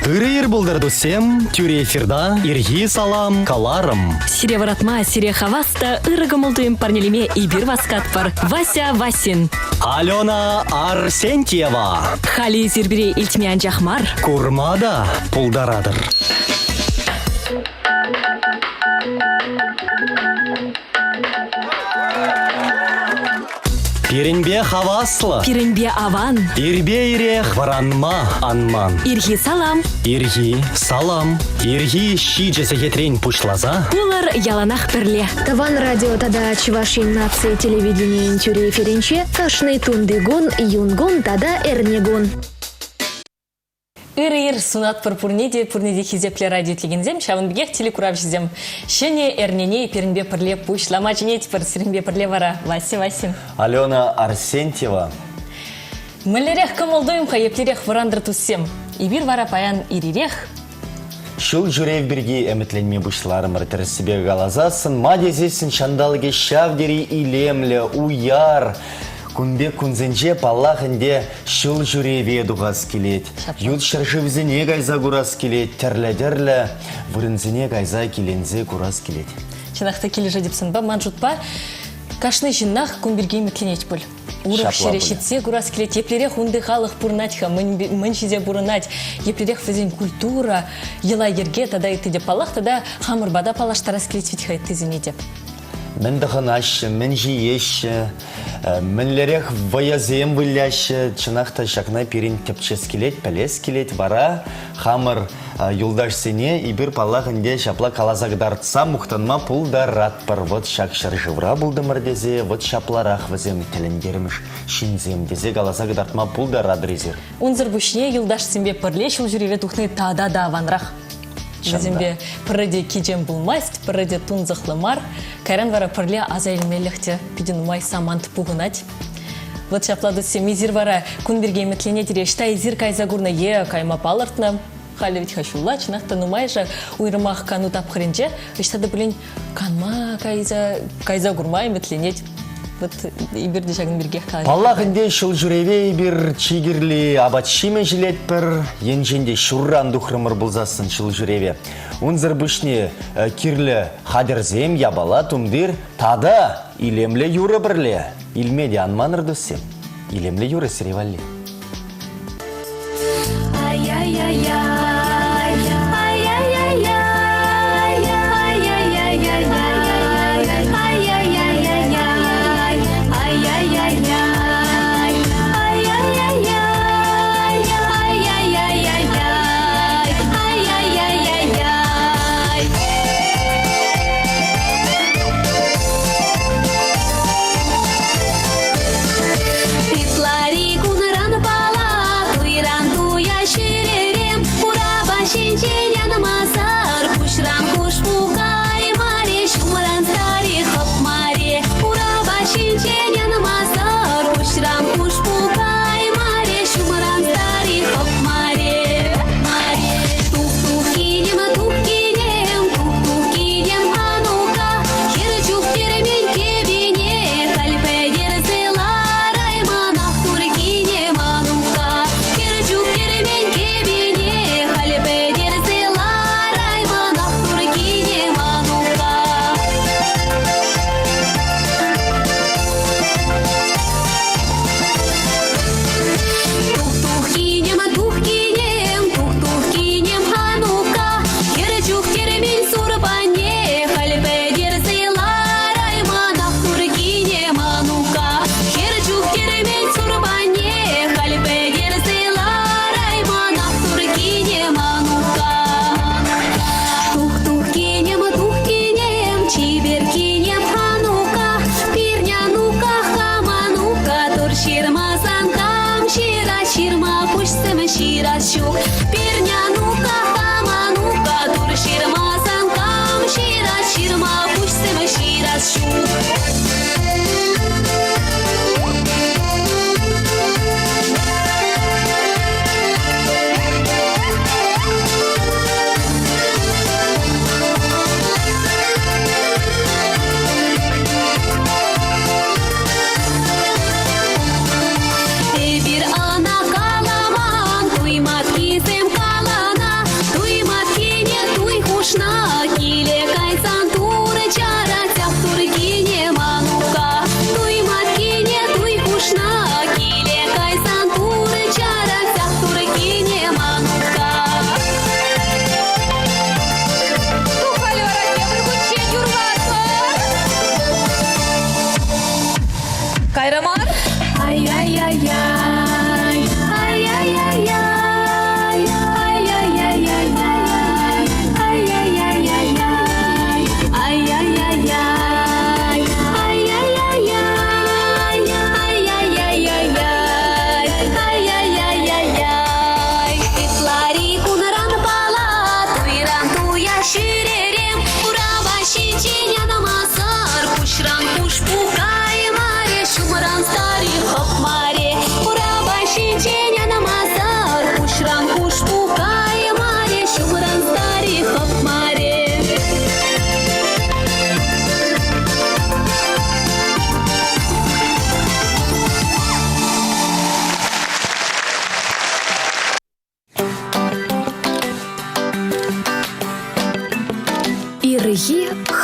Ырыйыр булдырдусем, тюре эфирда, ирги салам, каларым. Сире варатма, сире хаваста, ырыгымылдуем парнелеме и бир васкатпар. Вася Васин. Алена Арсентьева. Хали зирбире илтмян жахмар. Курмада пулдарадыр. Пиренбе хаваслы. Пиренбе аван. Ирбе ирех варанма анман. Ирги салам. Ирги салам. Ирги щи жесехетрен пушлаза. Улар яланах перле. Таван радио тада Чувашин нации телевидение тюре эфиринче кашный тундыгон юнгон тада эрнегон. Ыр сунат пурпурниде хизепле радиотлегензем, шавынбегех телекуравжизем. Шене эрнене перенбе перле пуш, ламачине тепер сиренбе перле вара. Вася Васин. Алена Арсентьева. Мэллерех камалдуем хаеплерех варандыр туссем. Ибир вара паян ирирех. Шул жүрев бірге әмітленме бұшларым ұртыры себе галазасын, мадезесін шандалыге шавдері илемлі, уяр. Күнбе күнзенже паллахынде шул жүреве дуғас келет. Ют шыршывзіне гайза курас келет, тәрлі-дәрлі, вырынзіне гайза келензе курас келет. Чынақта келі жадепсін ба, манжутпа, кашны жиннах күнберге үмітленет бұл. Урық шерешетсе курас келет, еплерех унды халық бұрнатха, мыншизе бұрынат, еплерех фізен культура, ела ерге, тада етіде палах, тада хамырбада палаштарас келет ветха еттізіне деп. Мен дұғынашы, мен жиеші, менлерек ваязем вылляшы, чынақта шақна перін тепчес келет, пәлес келет, вара хамыр юлдаш сене, и бір палағынде шапла калазагдартса, мұқтанма пулдар ратпар, вот шақ шаржывра бұлдымыр дезе, вот шапларақ візем тіліндеріміш шинзем дезе, калазагдартма пулдар адрезер. Унзыр бұшне юлдаш сенбе пірлешіл жүреве тұхны тада-да аванрақ. Бізімбе піріде кеджем бұлмаст, піріде тунзықлымар, кайран вара пірле азайлмеліхте пиден умай самант пуғынат. Вот шапладу се мизир вара күнберге метлене тере, штай зир кайза гурна е кайма палыртна, халі ведь хашула, чынақта нумайжа уйрымақ кану тапқырынже, ыштады білін канма кайза гурмай метленет. Вот иберде жагын берге қалай. Паллахынде шул жүреве бір чигірлі абатшиме жилет бір, енженде шурран дұқрымыр бұлзасын шул жүреве. Унзыр бұшне кирлі хадерзем ябала тұмдыр, тада илемлі юры бірле. Илмеде анманыр дұсем, илемлі юры сіревалли. Bir ana kalaman, duymak izim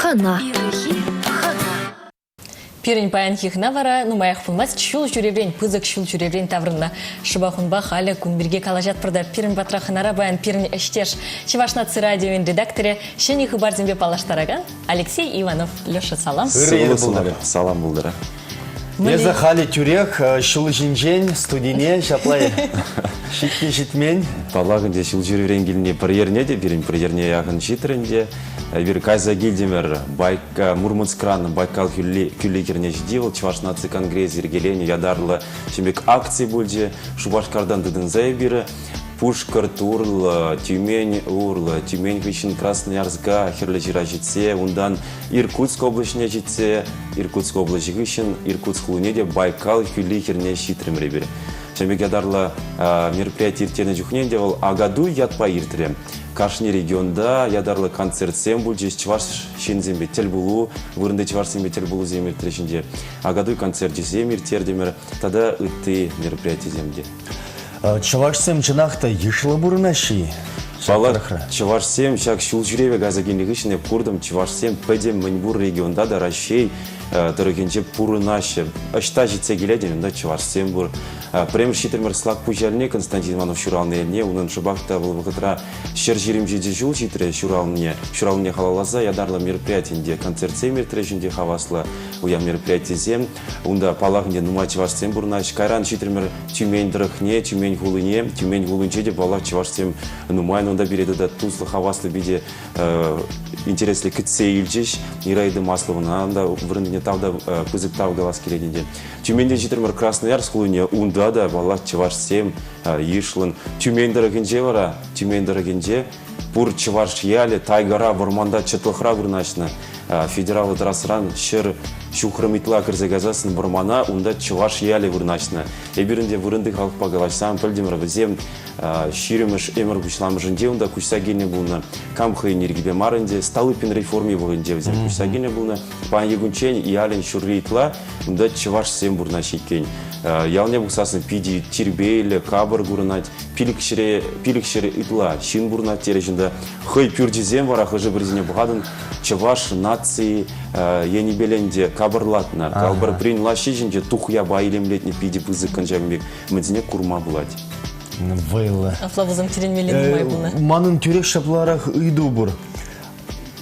хана. Пирень паян хихна вара, ну маях пулмас, чул жюреврен, пызык чул жюреврен таврында. Шыбахунба халі кумберге калажат пырда пирень батрахынара баян пирень эштеш. Чевашнацы радиоин редакторе, шені хыбар зембе палаштараган, Алексей Иванов. Леша, салам. Салам булдыра. Еза хали тюрек, шул жинжен, студине, шаплай. Шитне житмен. Палагынде шул жүреврен келіне бір ерне де, бірін бір ерне яғын житрінде. Bir kayza gildimir Murmanskran Baykal küllekerine jidil Çavaşnatsı Kongress ergeleni yadarlı şimdiki aktsiya bo'ldi. Şu başkardan dedin zaybiri Пушкар, Турл, Тюмень, Урл, Тюмень için Красноярска, херлі жира жетсе, ондан Иркутск облачына жетсе, Иркутск облачы için Иркутск луне Байкал küllekerine житрим ребір. Шембек ядарла мероприятие иртені жүхнен де ол Агаду ятпа иртірем. Кашни регионда ядарлы концерт сем бұл жес чываш шензембе тел бұлу, вырынды чываш сембе тел бұлу земер трешінде. Агаду концерт жесем иртердемер, тада үтті мероприятие земде. Чываш сем жынақта ешілі бұрына ши? Чываш сем, шак шул жүреве газагенлігі ішіне курдым, чываш сем пәдем Маньбур регионда да рашей, тұрығынче пұрынашы. Ашта жетсе келеден, да чываш сем бұр. Премьер шитермер слаг пужарне Константин Иванов шуралныне, унын шыбақта бұл вғытра шер жерім жеде жул шитре шуралыне халалаза, ядарлы мероприятиенде концерт семер трешінде хаваслы уя мероприятие зем, унда палағынде нума чываш сем бұрнаш, кайран шитермер Тюмень дырықне, Тюмень гулынче де балақ чываш сем нумайн, онда береді да тузлы хаваслы биде интереслі кітсе үлчеш, Ирайды Масловына, анда вырындыне тавда пызык тавгалас келедінде. Тюменьде шитермер Красноярск луне, унда да балақ чываш сем ешлын. Тюмень дырықынже вара, Тюмень дырықынже пур чываш яле, тайгара, варманда чытлықра вырнашына. Федералы трасыран шыр шухрымитла кірзегазасын бұрмана, унда чываш яле вырнашына. Эбірінде вырынды халық пагалашсам, пөлдемір візем ширеміш эмір күшламышынде, унда күшса гене бұлна. Камхы энергибе марынде, Столыпин реформе бұғынде візем күшса гене бұлна. Пан егунчен ялен шуррейтла, унда чываш сем бұрна шеккен. Ялне бұқсасын пиди тирбейлі, кабыр ғұрынат, пилікшері итла, шин бұрнат тережінде. Хой пюрдезем вара, хыжы бірзіне бұғадын, чываш нации енебеленде кабырлатына. Калбыр прин лашижінде тухя байлемлетне пиди пызы конжамбек. Мәдіне курма бұлад. Вайлы. Афлавызым теренмелен май бұны. Манын түрек шапларақ үйду бұр.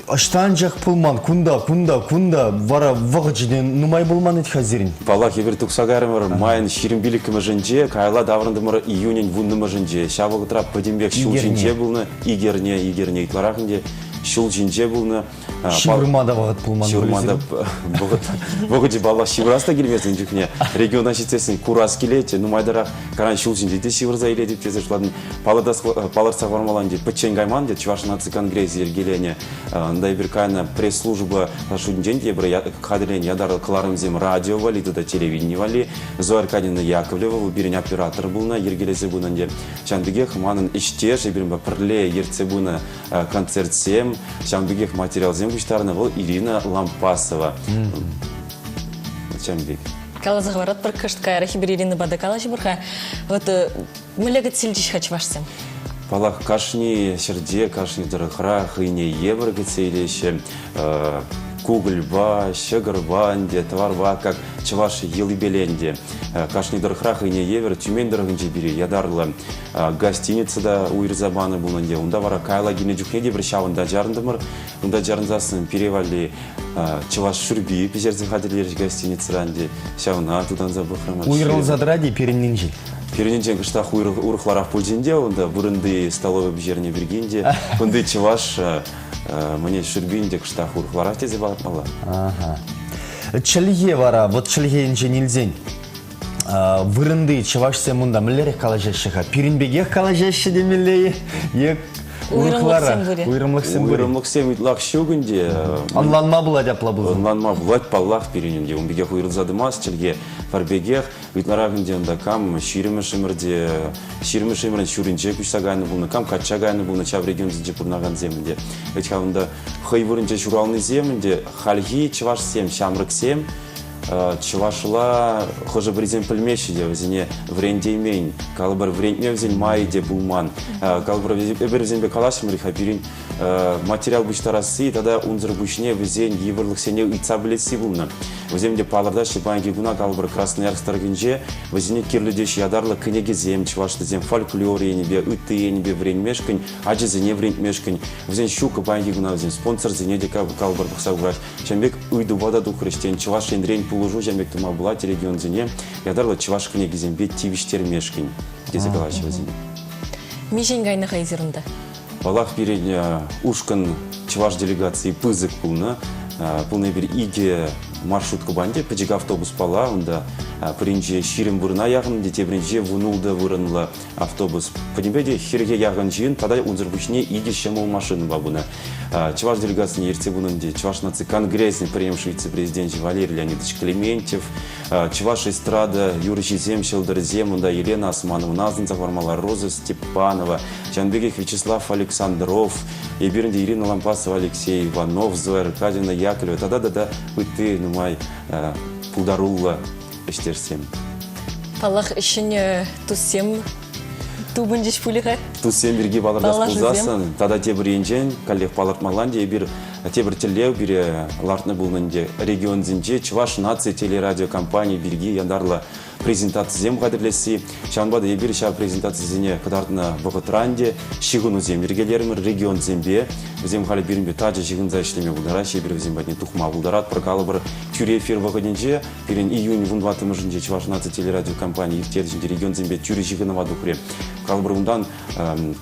Аштан жақ пылман, кунда, вара вағыжден нумай болман ет хазирин. Палақ ебір тұқсағарымыр, майын ширімбілікімі жынже, кайла даврындымыр июнен вұннымы жынже. Шабығытыра пөдембек шул жынже бұлны, игерне итларақынде. Шул жинже бұлны. Шивырмада вағыт пылман. Шивырмада бұғыды бала шивыраста келмесін жүкіне. Регионан шетсесін курас келеті, нумайдарақ каран шул жинже де шивырза еледі тезір шыладың. Паларсақ вармалан де пөтченгайман де Чувашнатцы Конгресс ергелене. Ндай бір кайна пресс-служба шудинжен де бір қадырен ядары қыларымзем радио вали, да телевидение вали. Зоя Аркадьевна Яковлева бірін оператор бұлна, ергелезе бұлна де. Шандыге қыманын іштеш, бірін пірле ерце бұлна концерт сем. Шамбегех материал земгуштарна был Ирина Лампасова. Шамбег. Калазы ғварат бір кышт кайрахи бір Ирина Бадакалаши бірға. Вот мүлегіт сілдеш хачвашсым. Палах кашни шерде, кашни дырыхра, хыйне евр гецейлеші, кугыльба, щегырбанде, товарба, как чываши елыбеленде. Кашни дырыхра, хыйне евр, Тюмень дырыгынже бири, ядарлы гостиницада уйрзабаны бұлынде. Унда вара кайла гене жүхнеде бір шавында жарындымыр. Унда жарынзасын перевали чываш шурби, пезерзі хадырлеріш гостиницаранде. Шавына тудан забықрымар. Уйрылзадыради переннинжи. Перенинжен кыштах урықларақ пульженде, онда бұрынды столовый бжерне бергенде, онды чываш мне шурбинде кыштах урықларақ тезе бағытмала. Чылге вара, вот чылге инже нельзен. Вырынды чываш семунда мілерек калажашыға. Пиринбегех калажашы демелей, ек уйрымлық сем бұри. Уйрымлық сем итлақ шугынде. Анланма бұлад апла бұлды. Анланма бұлад паллах перенинде. Унбегех уйрылзадымас, чылге фарбегех. Үтларағынде онда кам ширімі шимірін шүрінже күшсағайны бұлны, кам қатшағайны бұлны чав регионзінде бұрнаған земінде. Өтқа онда хай вырынже шуралны земінде, халги чываш сем, шамрық сем, чувашла хоже брезен пельмеши де взене врендеймень, калбар врендне взен май де булман, калбар взенбе калашим рихапирин материал буштарасы, тогда унзыр бушне взен еврлых сене ица билетси булна. Вземде паларда шибанги гуна калбар красноярскар гинже, взене кирлюдеш ядарлы книги зем, чувашлы зем фольклоре небе, ыты небе врендмешкань, аджи зене врендмешкань, взен щука банги гуна взен спонсор зене дека калбар бахсагураш. Чамбек уйду вода ду христиан, чуваш эндрень пулужу, чамбек тума была регион зене, ядарлы чуваш книги зембе тивиштер мешкань, дезе калашева зене. Мишень гайна хайзерында. Балах перед ушкан чуваш делегации пызык пулна, пулна бир иге маршрутка банде, педжиг автобус пала, онда принже ширим вырна ягын, дете принже вунулда вырынла автобус. Подимбеде хиреге ягын жиын, тогда унзыр бушне иге шемол машины бабуна. Чуваш делегации ерте бунынде, чуваш наци конгрессный приемший вице-президент Валерий Леонидович Клементьев, чуваш эстрада Юрий Земшелдер Земунда, Елена Османова, Назан Завармала, Роза Степанова, Чанбегих Вячеслав Александров, Ебирнде Ирина Лампасова, Алексей Иванов, Зоя Аркадьевна Яковлева, тогда ты, нумай, пулдарула эштерсем. Палах ішіне тусем тубындеш пулиға? Тусем бірге балардас пулзасын, тогда те бір енжен, коллег паларт маланде, бір те бір телеу, бір лартны бұлнынде регион зінже, чуваш нация телерадиокомпания бірге яндарла презентация зем қадірлесі. Шанбады ебір ша презентация зене қадартына бұғытранде, шигуну зем ергелерімір регион зембе, зем қалі бірінбе таджа жигынза ішлеме бұлдара, шебір зем бәдіне тұхма бұлдарат, бірқалы бір тюре эфир вағыденже, бірін июнь вұнватымы жынже чуваш нация телерадиокомпания ефтердежінде регион зембе тюре жигынова дұқыре. Қалы бір ұндан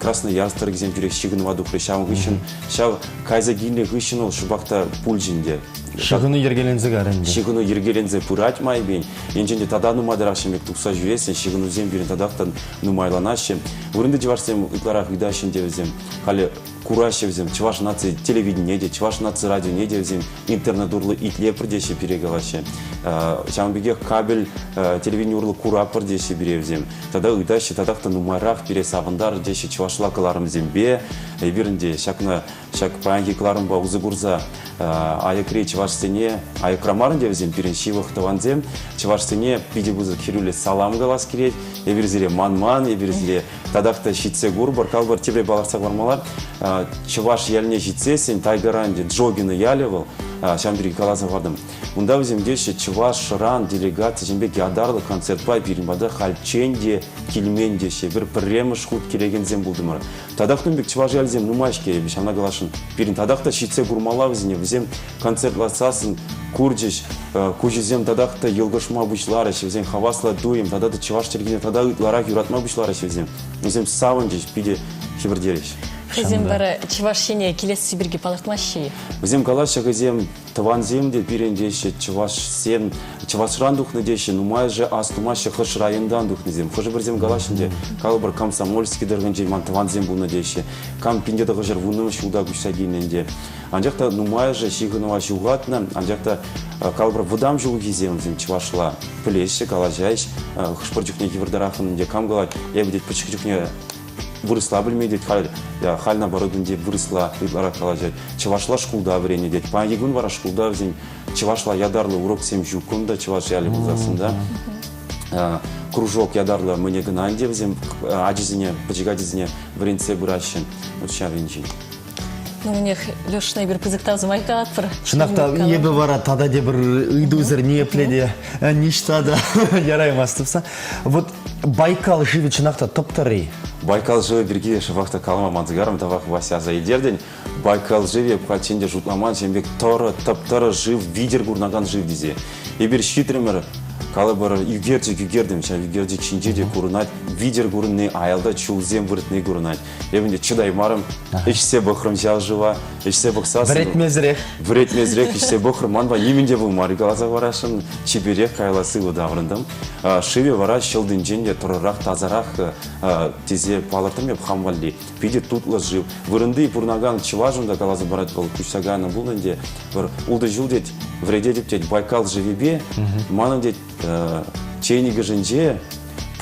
Красноярстар зем тюре жигынова дұқыре, шауын ғышын, шау кайза гилне ғышын ол шубақта пул жінде. Шигыну ергелензе гаренде. Шигыну ергелензе пырать майбен. Енченде тада нумадарашемек тукса жюесен, шигыну зем бирин тадақтан нумайланашем. Вырынды жеварсем ытларах видашен девзем. Хали курашевзем, чуваш нации телевидение де, чуваш нации радио не девзем, интернет урлы итле прдеше перегалаше. Шамбеге кабель телевидение урлы кура прдеше беревзем. Тада ыдаше тадақтан нумарах пересағындар деше чувашла кыларым зембе. Биринде шакна шак паянги кыларым ба узыгурза аякре чувашсене аякрамарын девзем переншивых таванзем. Чувашсене пидебузы кирюле салам галас кирет. Ебирзире манман, ебирзире тадақта шитсе гурбар, калбар тебе баларсақ бармалар. Чуваш ялне житсесен, тайгаранде джогины ялевал, шамбири калаза вардым. Мында өзем деші чуваш ран делегация жембек ядарлы концерт бай биринбада хальченде килмен деші бір премыш худ кереген зем булдымыр. Тадақтың бек чуваш ялзем нумашке бешамна галашын. Бирин тадақта шитсе гурмала өзіне өзем концерт ласасын курджиш, кужизем тадақта елгошма бұшлары шевзем хавасла дуем, тадады чуваш тергене тада ларак юратма бұшлары шевзем. Өзем савын деш биде хибірдереш. Хызем бары чувашшене келесі сибирге палыртмашши. Өзем калаша хызем таванзем де пирен деші чувашран духны деші, нумай же астумашы хыш райондан духны зем. Хыжы бірзем калашын де калбыр комсомольский дыргын жейман таванзем бұлны деші. Кам пинде дығы жыр вуным шуда күшса гейнен. Анжақта нумай же шиғынова жуғатна, анжақта калбыр вудам жуғы кезем зем чувашла пілеші, калажайш, хышпыр жүхне кевердарахын де кам галай, ебедет пычық жүхне выросла білмейді, хал наоборот де выросла, ытлара калажай. Чувашла шкулда врене дед. Паегун вара шкулда взем. Чувашла ядарлы урок сем жукунда, чуваш яли бұлзасында. Кружок ядарлы мне гнанде взем, аджизине, пачигадизине вренце бұрашын. Вот ща венчи. Ну, у них Лешна бір пызықтау зымайка атпыр. Шынақта ебі бара тада де бір үйдузыр не пледе, ништада яраймастыпса. Вот Байкал живе шынақта топтары. Байкал живе бірге шывақта калыма мандзыгарым тавақ вася заедерден. Байкал живе пхаченде жутламан жембек торы, топтары жив, видер гурнаган жив дезе. Ебір шитример калыбыр югердем, ша югердик шинжеде курынат, видер гурынны аялда чулзем выртны гурынат. Ебінде чудаймарым, ішсе бұқырым жал жыва, ішсе бұқсасын. Вретмезрек, ішсе бұқырым манба, емінде бұл мары қалаза варашын, чеберек кайласы ұдағырындым. Шыве вара шылдың женде тұрырақ, тазарақ тезе палыртым еп хамвалли. Пиде тутлы жив. Вырынды пурнаган чыважында қалазы барат бұл күшсаганы бұлынде. Улды жылдет, вредедіп дед Байкал живебе, маным дед чейнигі жынже,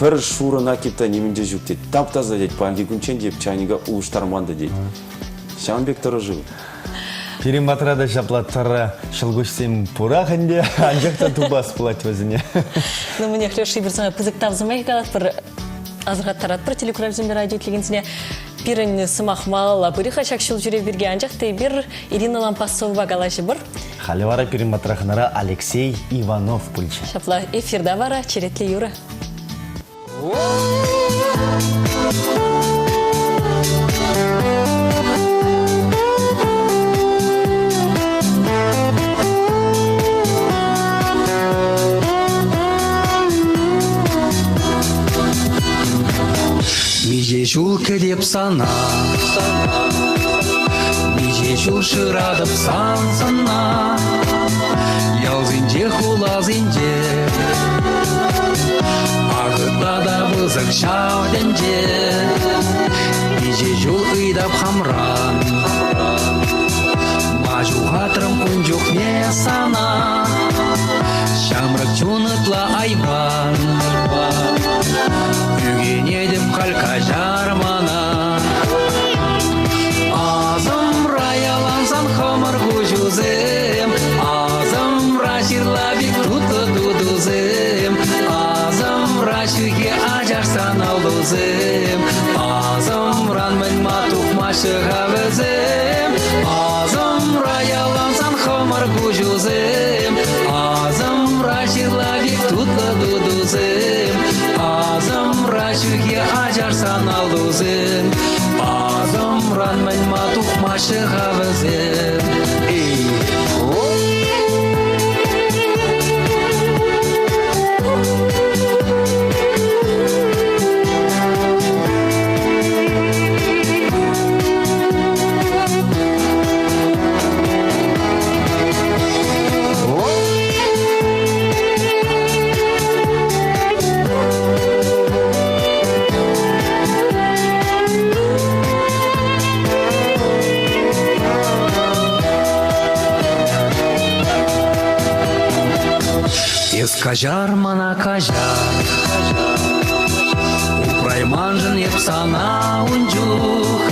пір шурына кетті немінде жүк дед. Тап-таза дед, панги күнчен деп чайниға ұлыштарманды дед. Шамбек тұры жив. Перематрада жаплаттара шылгушсем пура ханде, анжакта тубас плать возіне. Ну, мне хлеши берсаңа пызыктап замай калат бір азғаттарат бір телекурабзембер радио телегенсіне пирін сымақмал, бұрыға шақшыл жүре берге анжақтай бір Ирина Лампасова галашы бір. Халивара перематрахнара Алексей Иванов пульча. Шапла эфирда бара, черетлі юра. Меже жулка деп сана, меже жул шырадып сана, ялзинде хулазинде, ағытта да бұзық шауденде, меже жул ұйдап хамран, мажу ғатырым күн жоқ не сана, шамрак чунытла айбан, Үгенедім қалқа жармана Азым раялансан қамыр көжузем Азым раширлабик тұты дудузем Азым рашуге ажарсан алдузем Азым ранмен матуқ машыға візем Азым раялансан қамыр көжузем Азым раширлабик тұты дудузем Азым рашуге ажарсан алдузен Азым ранмен матуқ машыға візен Кажар мана кажар Упрайманжын еп сана унжух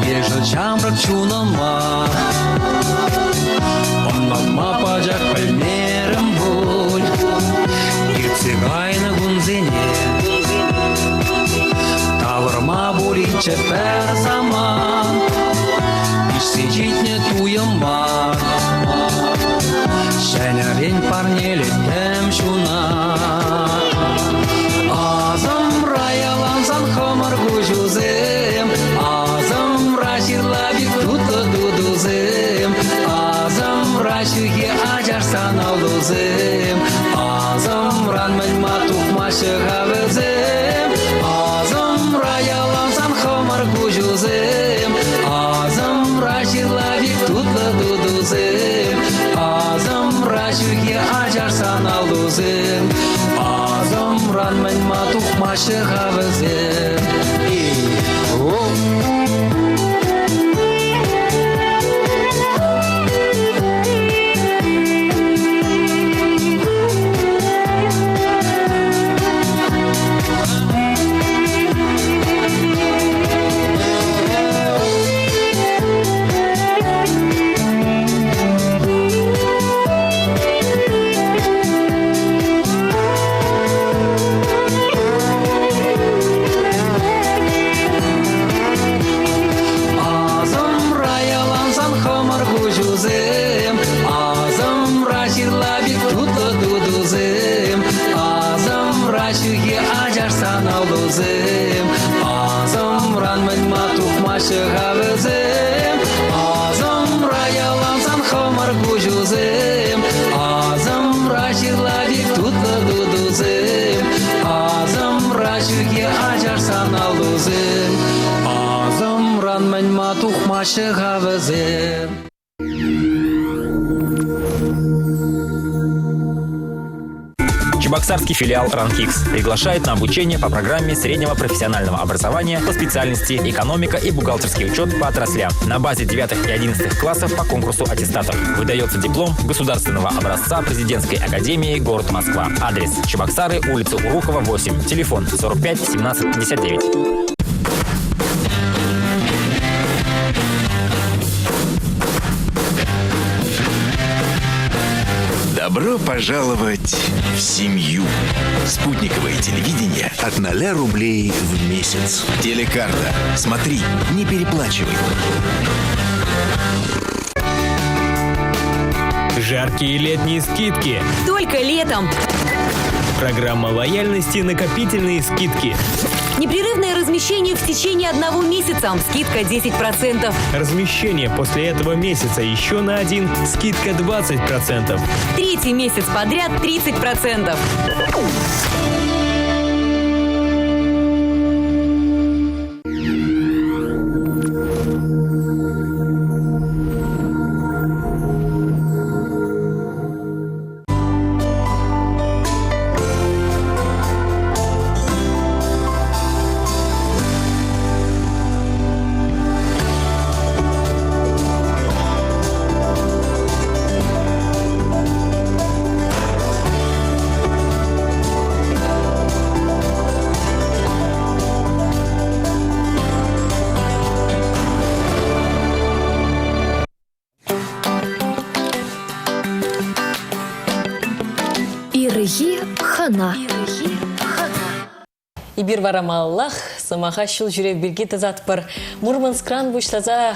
Ежіл чамрак чуныма Оннанма пажак пәлмерім бұл Ертсек айны гунзене Тавырма буриче пәр заман Ишсе жетне туйыма Шәнәрен парнелі тәм шуна Азым раялансан қамыр көжузем Азым раширлабик тұты дудузем Азым рашуге ажарсан алдузем Азым ранмен матуқ машыға візем Азым раялансан қамыр көжузем Азым раширлабик тұты дудузем Азым рашуге ажарсан алдузем Азым ранмен матуқ машыға візем Азым ранмен матуқ машыға візем Азым раялансан қамыр көжузем Азым раширлабик тұты дудузем Азым рашуге ажарсан алдузем Азым ранмен матуқ машыға візем Чебоксарский филиал РАНКИКС приглашает на обучение по программе среднего профессионального образования по специальности экономика и бухгалтерский учет по отраслям на базе 9 и 11 классов по конкурсу аттестатов. Выдается диплом государственного образца Президентской академии, город Москва. Адрес: Чебоксары, улица Урухова, 8. Телефон 45 17 59. Добро пожаловать в семью. Спутниковое телевидение от 0 рублей в месяц. Телекарта. Смотри, не переплачивай. Жаркие летние скидки. Только летом. Программа лояльности «Накопительные скидки». Непрерывное размещение в течение 1 месяца. Скидка 10%. Размещение после этого месяца еще на 1. Скидка 20%. 3-й месяц подряд 30%. Ирги хана. Ибир варамаллах, самаха шул жүре бірге тазат бар. Мурманскран бұшлаза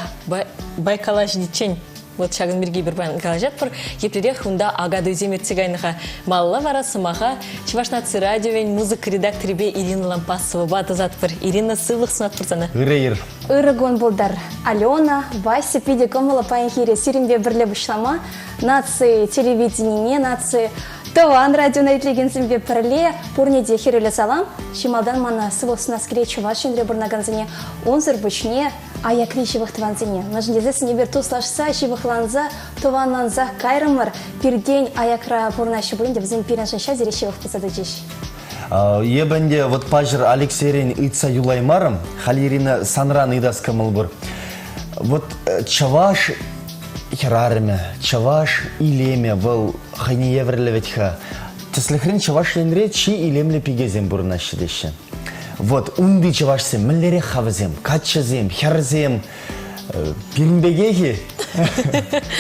байкалаш дичен. Вот шагын бірге бір байкалажат бар. Еплерек хүнда агады земетсегайныға. Малла вара самаха Чувашнаци радиовен музыка редакторы бе Ирина Лампасова ба тазат бар. Ирина сылық сынат бірсаны. Ирейр. Ирыгон болдар. Алена, Вася, пиде комала паенхире сиренбе бірле бұшлама. Нации телевидение, нации Тован радио итлегенсембе пірле, пурнеде хереле салам, шималдан мана сывосына скіре Чувашин ребурнаганзіне, онзыр бычне, аякли шивықтыванзіне. Мәжіндезе сінебер туслашса, шивықланза, тованланза кайрымыр, пирдень аякра пурна шибылынде бізім пиреншінша зере шивықтысады жеш. Ебенде вот пажыр Алексейрен ыца юлаймарым, халирина санран ыдас кымыл бұр. Вот Чаваш херарме, Чаваш илеме был хайне еврелеветха. Теслехрен Чаваш ленре чи илемле пигезем бурнашидеше. Вот унди Чавашсем миллере хавзем, качезем, херзем, пирнбегехи.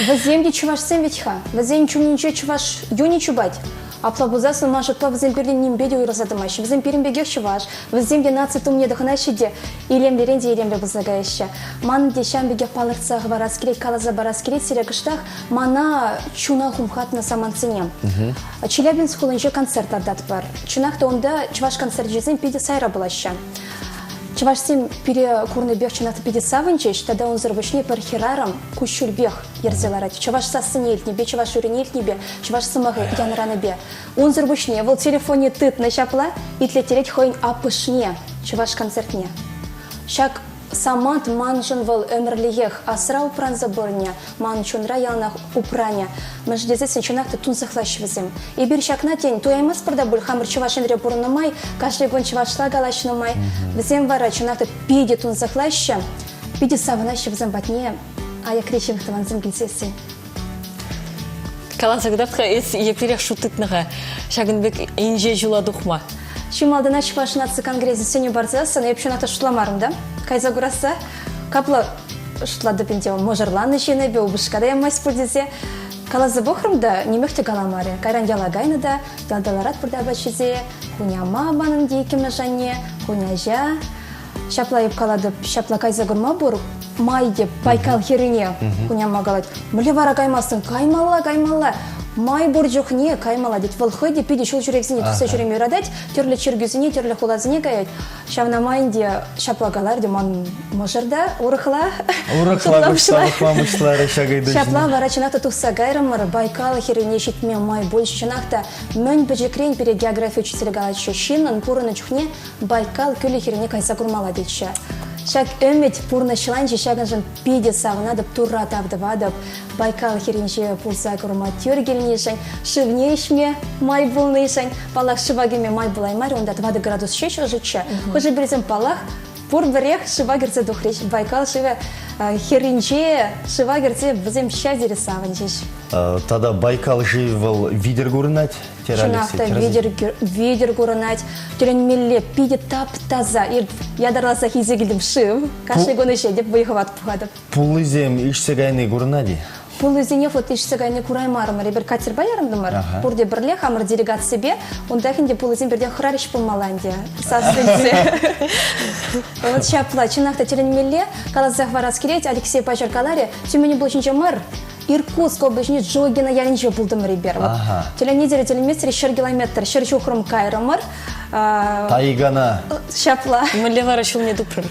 Ваземде Чувашсем ветха, вазем чумниче Чуваш юни чубать. Аплабузасы машет по вазем перлин нимбеде уйрасадымаш, вазем пирнбегех Чуваш, ваземде наци тумне доханашиде, илемле ренде илемле бузагаеше. Ман дешам бегех палырцах бараскелет, калаза бараскелет, сирекыштах, мана чуна хумхатна саманцинем. Челябинск хулынче концерт отдат бар. Чунахта онда Чуваш концерт жизнь пиде сайра булаща. Чувашсем пере курны бег чунахта пиде савынчеш, тогда он зарбышне пар херарам кущуль бег ерзеларать. Чуваш сасынельтни бе, Чуваш уренельтни бе, Чуваш самага янраны бе. Он зарбышне, вот телефоне тыт начапла, и тлетереть хоин апышне, Чуваш концертне. Шак самант манжын вал өмірліех асра упран заборня, ман чунра ялнах упраня. Мәждезесін чунахты тун сахлаш візім. И бір шакна тень, туаймыз пырда бұл хамыр Чувашын репурнымай, кашлегон Чувашла галашнымай. Візім вара чунахты пиде тун сахлашы, пиде савынаш візім батне, а я крещевых таванзым гильсесін. Каласагдатқа ес еплерек шутытныға. Шагынбек инже жула дұқма. Шималдана Чуваш нации конгрессе сене барзасы, но я пчу на то шутламарым, да? Кайза гураса, капла шутла допинте, можерланы жене бе, убышкада я май спордезе. Калаза бохрым да, не мехте галамаре. Кайран ялагайны да, далдаларат продава чизе, хуняма баным дейкеме жанне, хуняжа. Шапла еп калады, шапла кайза гурма бур, майде пайкал херине, хуняма галать. Мле вара каймасын, каймалла. Май бурджухне каймала дит волходи пиди шул жүрексине туса жүрем юрадать, терле чергюзине, терле хулазине гаять. Шавна майнде шаплагалар демон можерда урыхла. Урыхла мышла решагайды. Шапла варачината туса гайрамар Байкал херене шитме май больше чинахта мөн бежекрен перед география учителя галача шиннан пурына чухне Байкал көле херене кайса курмала дитча. Шак өмет пурна шиланче шагынжын пиде савынадып турра тавдывадып Байкал херенче пулса курма тюргельнешен, шивнешме май булнешен, палах шивагеме май булаймари, онда 20 градус шеш ожича. Хожи березем палах, пур берег шивагерце духреш, Байкал шиве херенче шивагерце взем щадере савынчеш. Тогда Байкал живал видер гурнать? Шунахта видер гурнать, тюрен милле пиде тап таза, и ядарласа хизегилдим шив, кашли гонеше деп выехыват пухадып. Пулызем ишсегайны гурнади? Бұл өзіне вот ишсі гайны кураймарымыр, ебір катер баярымдымыр. Бұрде бірле хамыр делегация бе, ондағынде бұл өзін бірден хұрарыш болмаланде. Сасынцы. Вот шапла, чинақта теленмелле, калазақ варас келет, Алексей Пажар каларе, тюмені бұл үшінші мыр. Иркутск облачный Джогина ялинче булдым ребер. Теленеделя телеместре 4 километр, 4 чухрым кайрымыр. Тайгана. Шапла. Мылевара шулне дупрыр.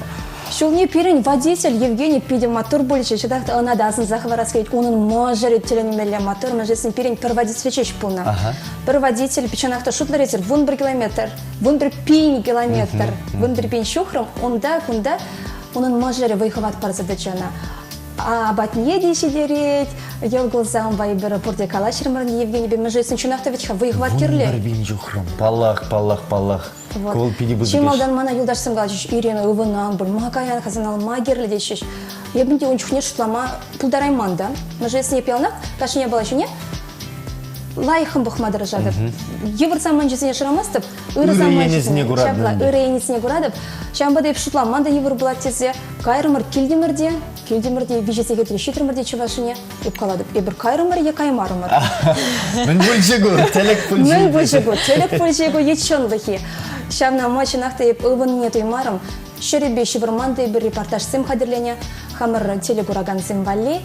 Шулне пирин водитель Евгений пидем мотор больше, читахта она дасын захварас келет, он может теленемелле мотор, можесин пирин перводитель чеч пуна. Перводитель печанахта шутларезер, вон 1 километр, вон 5 километр, вон 5 чухрым, он он может выехать пар задачана. А батне дейші дерет, елгылзам байбірі бұрде калашырмырын Евгений бе мүжесін чунақтовичқа выйғыват керлер. Вон жухрым, палах. Кол пиди бұзы Чемалдан мана юлдашсым қалжыш, Ирена ұвынам бұл, мағаян қазанал магерлі дейшіш. Ебінде он чухне шутлама пұлдарайман да. Мүжесін епелнақ, кашыне балашыне, лайықым бұқмадыры жадып. Евір саман жесіне шырамастып, ұры енесіне құрадып. Шамба дейп шутлам, манда евір бұлат тезе, кайрымыр келдемірде бежесеге шитрымырде чывашыне, еп қаладып. Ебір кайрымыр, каймарымыр. Мен бөлшегу, телек бөлшегу етшонлығы. Шамна мачынақта еп ұвынне тұймарым, шөребе шыбырманда ебір репортаж сым қадырлене, хамыр телегураган сым валли.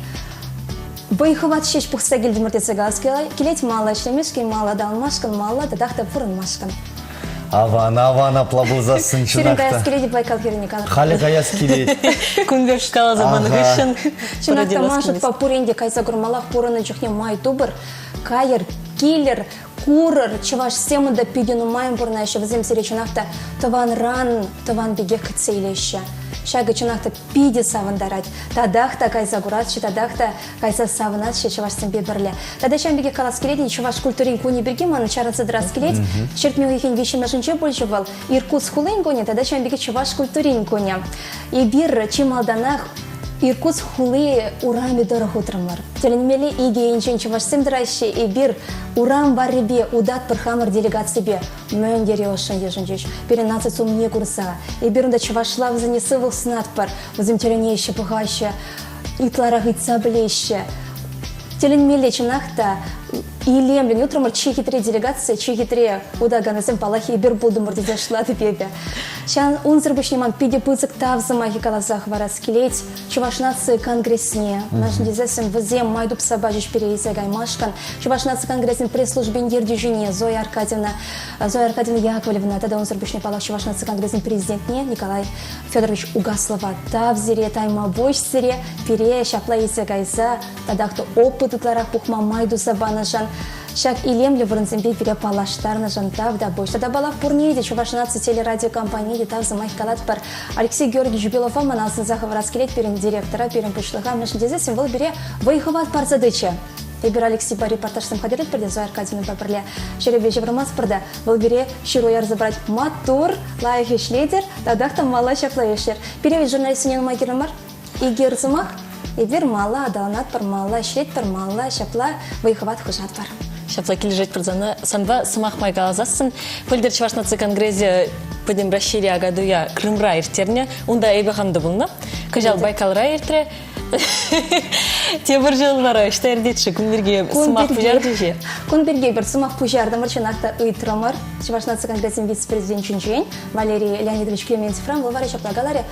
Байхыват шеш пұқса келдімірдесі газ келет мала шлемешке, мала далмашкан, мала дадақта фұрынмашкан. Авана плабылзасын чынақта. Шерен қаяс келеді байкал керіне қалыр. Қалі қаяс келеді. Күнбек шкала заманы ғышын. Чынақта машыт па пұренде қайса күрмалақ пұрыны жүхне май тубыр, кайыр, киллер, курыр, чываш семыда пидену майым бұрна еще візем сере чынақта таван ран, таван беге қытсейлеші. Шайга чынақта пиде савындарать. Тадақта кайса гуратшы, тадақта кайса савынатшы чывашсын бебірлі. Тада шамбеге қалас келеді, чываш культурин көне берге маны чарасы дырас келеді. Шертмеу екен вешімашынче больше был. Иркутск хулын көне, тада шамбеге чываш культурин көне. И бир чималданақ Иркутск хулы урами дорог утрымыр. Теленмелі иге енчен чывашсым дырайшы, и бир урам барребе удат пырхамыр делегация бе. Мөн дере ошын ежінчеш. Перенацет сумне курса. И бирында чывашла взанесы вылсынат пар. Взым теленейші пұғашы. Итларах итса білейші. Теленмелі чынақта илемлен утрымыр чехитре делегация, чехитре удаганызым палахи бир булдымыр деде шлады бебе. Шан унзыр бішнеман пиде пызык тавзымахи калазах варас келеть, Чувашнации конгрессне. Нашын дезесім візем майдуп сабажыш перейзе гаймашкан. Чувашнации конгрессен пресс-службен дердюжине Зоя Аркадьевна Яковлевна, тогда унзыр бішне палах Чувашнации конгрессен президентне Николай Федорович Угаслова. Тавзире, тайма бойшсире, пере, шапла изе гайза, тогда кто опыт утларах пухма майду сабанажан. Шак илемлі вырынзымбе бере палаштарны жантав да бойш. Тада балақ пурнейді Чувашнации телерадиокомпанияде тавзы майқалат бар. Алексей Георгиевич Белова манасын захов раскелет перен директора, перен пышлыға мүшіндезе символ бере выйхыват пар задычы. Ебір Алексей бар репортажсым қадерет бірде Зоя Аркадьевна бабірле. Шеребе жеврымас бірді. Бұл бере шируяр забрать матур, лайық ешледер, тадақта мала шапла ешлер. Перевет журналистінен магерімар, игер зымақ, ебір мала адаланат пар мала, шлет пар мала, шапла выйхыват хұжат пар. Шапла кележет бірзаны, санва сымақ майға азасын. Пөлдер Чувашнации конгрезе пөдем расширия гадуя Крымра ертерне, онда эйбахамды бұлны. Кажал Байкалра ертере. Те бір жылбары, ішті әрдетші күнберге сымақ пұжарды же? Күнберге бір сымақ пұжарды мұрчынақта ұйтырымыр. Чувашнации конгресін вице-президент Чунчуэн, Валерий Леонидович Клементьев-Рам, вылвары шаплагаларе,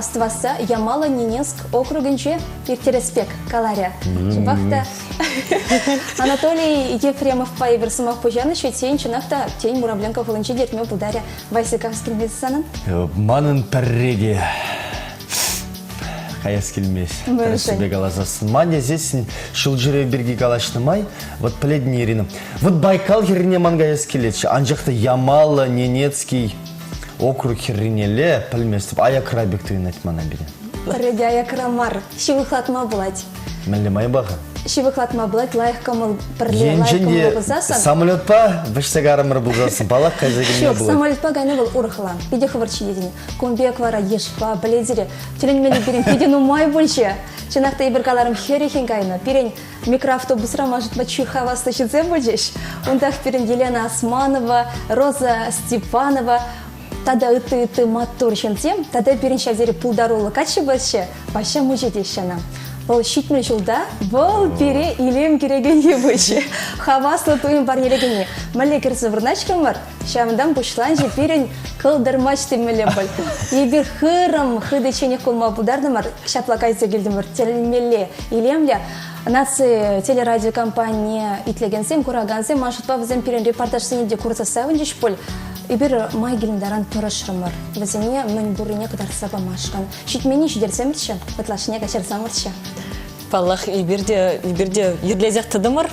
стваса Ямало-Ненецк округінче Ектереспек каларе. Чубақта Анатолий Ефремов пай бір сымақ пұжаны шетейін чынақта тейін Муравленко ғылынче дертме бұдаре Вайсековский мессанын. Манын пәрреде. Қаяс келмес. Красиве галазасын. Мане здесь шылжыре берге галашны май. Вот пледни Ирина. Вот Байкал херіне мангаяс келетші. Анжақты Ямало, Ненецкий округ херінеле пілместіп. Аякрабек түйін айтмана берен. Пәрреде аякрамар. Шивықлатма бұлад. Мәлі май баға. Шивықлатма бұлад. Лайық қамыл бірле, лайық қамыл бұлзасын. Самолет па? Вішсегарымыр бұлзасын. Балақ қайзагенне бұлад. бұлад. Самолет па ғайны бұл ұрықла. Педе қывырчы едіне. Комбек вара ешпа, біледері. Теленмелі берен педену май бұлшы. Чынақта ебіргаларым херехен ғайны. Перен микроавтобусра мажытма чуйхавасты шыдзе бұлжеш. Ондақ перен Елена Османова, Роза Степанова. Тада ыты матур шынтем, тада перен шавзері пулдарулы качы бәші, баша мұжет ешіна. Бұл шитмел жылда, бұл бере илем кереген ебөші. Хаваслы туын бар елегіне. Мәлі кірсі вырначкам бар, шамдан бұшлан жеперін қылдырмаш темелі бұл. Ебір хырым, хыды ченек қолма бұлдарды мар, шаплакайсы келдім бар, телемелі, илемлі. Нации телерадиокомпания итлегенсем, курагансем, машытпа візем перен репортаж сенеде курса сәуін жеш бұл. Ибір май келіндаран тұрышырмыр. Візіне мін бұрыне қыдар саба машқан. Шитмені шидерсемірші, бұтлашыне кәшер самыршы. Паллах ибирде ерлезек тыдымыр.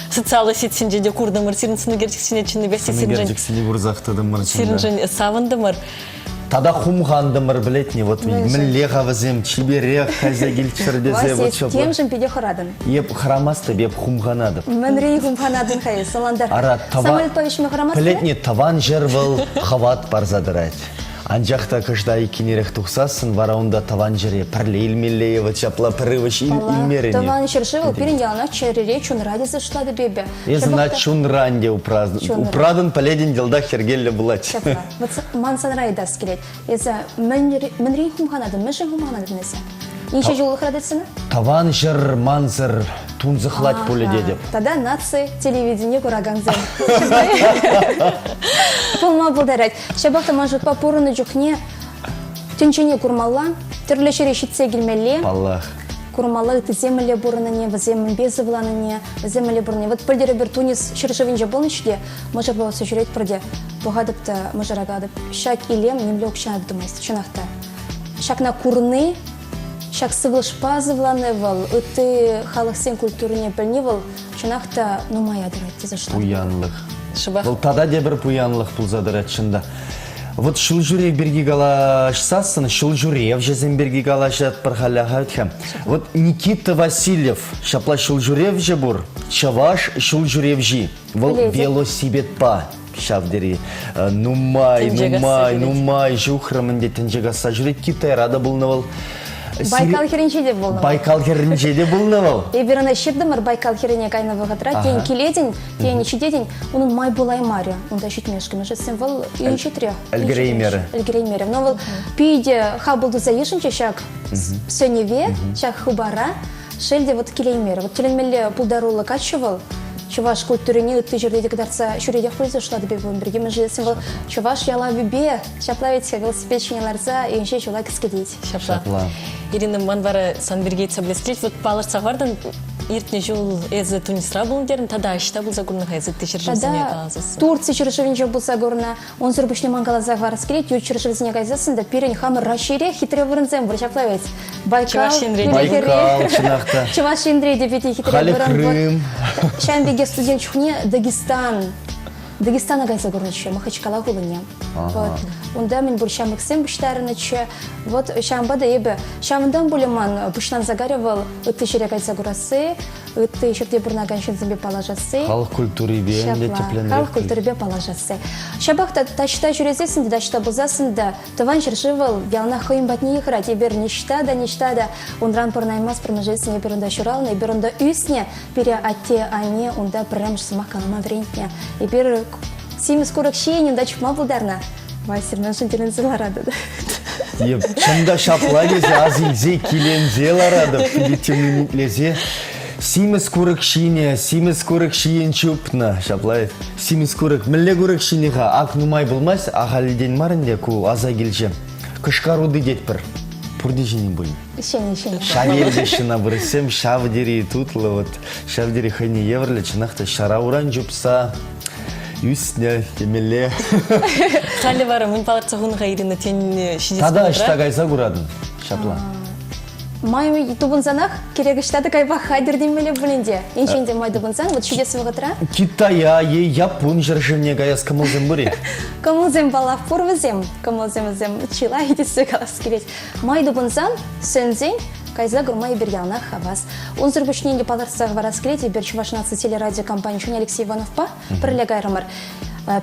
Социалы сетсенде де курдымыр, сирінсіні герчексіне чыны бәсі Сирінжен урзақтыдымыр. сирінжен савындымыр. Тада хумғандымыр білетіне, вот мінлеға візем, чибереқ, қазагіл чырдезе. Вас есть тем же пиде хорадын. Еп храмасты, беп хумғанадып. Мен рей хумғанадын қайы, саландар. Самолет повешме храмасты? Білетіне таван жер был, хават бар задырайд. Анжақта кышдай кенерек тұқсасын, вара онда таван жере пірле илмеле, вот шапла пірівіш илмерене. Таван шершевыл, перен ялына чайрере чун радисы шлады бебе. Езна чун ранде упраздын. Упрадын паледен делда хергелі бұлач. Шапла. Вот мансан райдас келет. Еза мен рей хумғанадын, мен шын хумғанадын несе. Неше жолық радисыны? Таван жер манзыр тунзықлать поле дедеп. Тогда нации телевидение кураганзен. Полма бұлдарад. Шабақта мажут папурыны жүхне түнчене курмалла, түрлешері шитсе келмелі. Аллах. Курмалла ыты земле бұрыныне, віземін безі бұланыне, віземле бұрыне. Вот пөлдері бір Тунис шыршывенже болнышде, мұжа болсы жүрет бірде. Бұғадыпты, мұжарагадып. Шак илем немле оқшанады думайсты, чынақта. Шакна курны, шак сывыл шпазывланы выл, ыты халық сен культурыне білне выл, чынақта нумай адырат тезі штат. Пуянлық. Бұл тада де бір пуянлық пұлзадыр әтшінді. Вот шыл жүрек берге галашсасын, шыл жүрек жезен берге галашат пархаляға өтхем. Вот Никита Васильев, шапла шыл жүрек же бұр, чаваш шыл жүрек жи. Бұл велосипед па. Шавдери, нумай, жухрамын де тенжегаса жүрек Китай рада бұлнывал. Байкал херенчеде болны. Байкал херенчеде болны. Эберана шипдымыр Байкал херене кайна вагатра, тен келеден, тен ичеден, onun май булай мария. Онда шитмешками же символ и четырех. Эльгреймеры. Эльгреймеры. Но вот пиде хабылды заешенче шак сөневе, шак хубара, шельде вот келеймеры. Вот теленмелле пулдарулы качывал. Чуваш культурине ты жерде кадарса шуредях произошлады бебен бірге меже символ чуваш яла бебе шаплавить велосипедчинеларса и еще чула кискедить. Шапла. Ирина манвара санбергейца блесклить вот палырца вардын иртне жол эзе Тунисра булдерин тада ашта булса гурнаха эзе тешержевзине казасы. Турция чержевинче булса гурна он зурбышне мангала варскелет ю чержевзине казасында перен хамыр рашире хитре вырынзем бур шаплавить. Байкал чынақта. Чуваш Индрей депети хитре вырын. Шамбеге студент чухне Дагестана гайза горнычы, Махачкала гулыне. Онда мен бұл шамыксен бұштарынычы. Вот шамбада ебі. Шамындан бұлеман бұштан загаревал үтті жере гайза горасы, үтті жерде бұрнаган шынзымбе палажасы. Халық культурибе тепленді. Халық культурибе палажасы. Шабақта ташта жүрезесінде, дашта бұзасында, таван жершывал, ялна хойым батне ехрать, ебер нешта да, онран порнаймас промежесіне еберында шуралны, еберында үсне, пере атте ане, онда пірамш сымақ калама врентне. Ебер Симес курак шейнен да чухма бұлдарна. Вайсермен шынтерін зыларады. Чында шапла лезе, азилзе, килензе ларады, филитемін лезе. Симес курак шейен чупна, шаплай. Симес курак, мүлі курак шейнеға ақ нумай болмас, ағалиден марынде ку аза келже. Кышқаруды детпір. Пұрды жинен бойын. Шен. Шавелде шына бірісем, шавдері тутлы, вот шавдері хайне еврлі, чынақта шарауыран жупса, Юсня, темеле. Қалі бары, мен палатса ғынға ирина тен шидес Тада аштағайса құрадын, шапла. Май тубынзанақ керегіштады кайба хайдерден меле бүлінде. Еншенде май тубынзан, вот шидесі вғытра? Китая, япон жыршывне гаяс камылзым бұри. Камылзым балақ пұрвызем, камылзым чила едесі қалас керет. Май тубынзан, сөнзен, кайза гурмай бер ялна хавас. Он зырбышненде паларсағы варас керет, бер чуваш нации телерадиокомпания Алексей Иванов па, бірлі гайрымыр.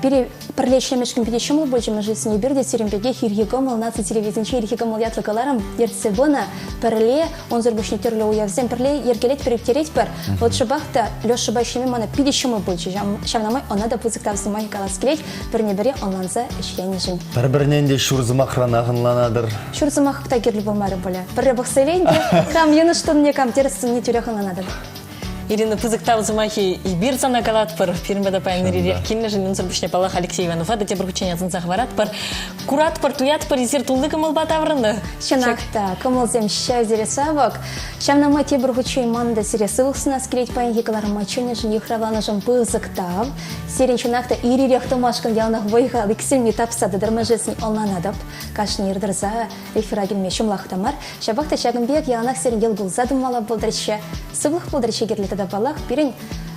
Пере перлечемешкин педещем был больше жизни бирде серембеге хиргигомал наци телевизинче хиргигомал ятлыкаларам ерцебона перле он зарбушни терле уявзем перле ергелет перектереть пер вот шабахта лёш шабашими мана педещем больше шамнамай она да пузыктав сумай каласкелет пернебере онланза ишьяни жин. Бір-бірінен шурзымақ ранағынланадыр. Шурзымақ тагерлі болмары боля. Перле бақсайленде кам ені штон не кам терсіне тюряханланадыр. Ирина пызыктау замахи и бирцана галат пар фирмада пайнери кинне жинен сурбушне палах Алексей Иванов ада те бургучения захварат пар курат пар туят пар изер тулды камал батаврында. Шанакта камалзем щазере савак. Шамна мати бургучей манда сересылсына скелет пайнги калара мачуне жин ихравана жин пызыктав. Серен шанакта ири ряхтамашкан ялнах войга Алексей метапсады дырмажесни олнанадап. Кашни ирдырза эфирагин мешум лахтамар. Шабакта шагынбек ялнах серен ел гулзадым мала болдырча. Сывлых болдырча герлеті балах пирин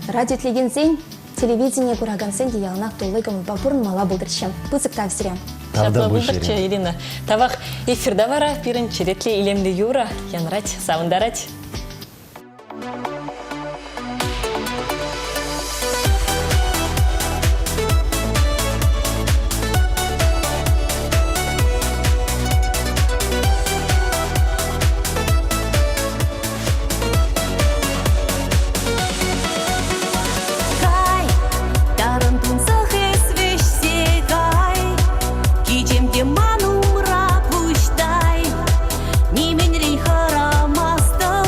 радио телевидение телевидение курагансен диялнак толыгам бабурн мала булдырчам пызык тавсирям шапла булдырча Ирина тавах эфирда вара пирин черетле илемде юра янрать савындарать. Манумра пуштай, не менри харамастап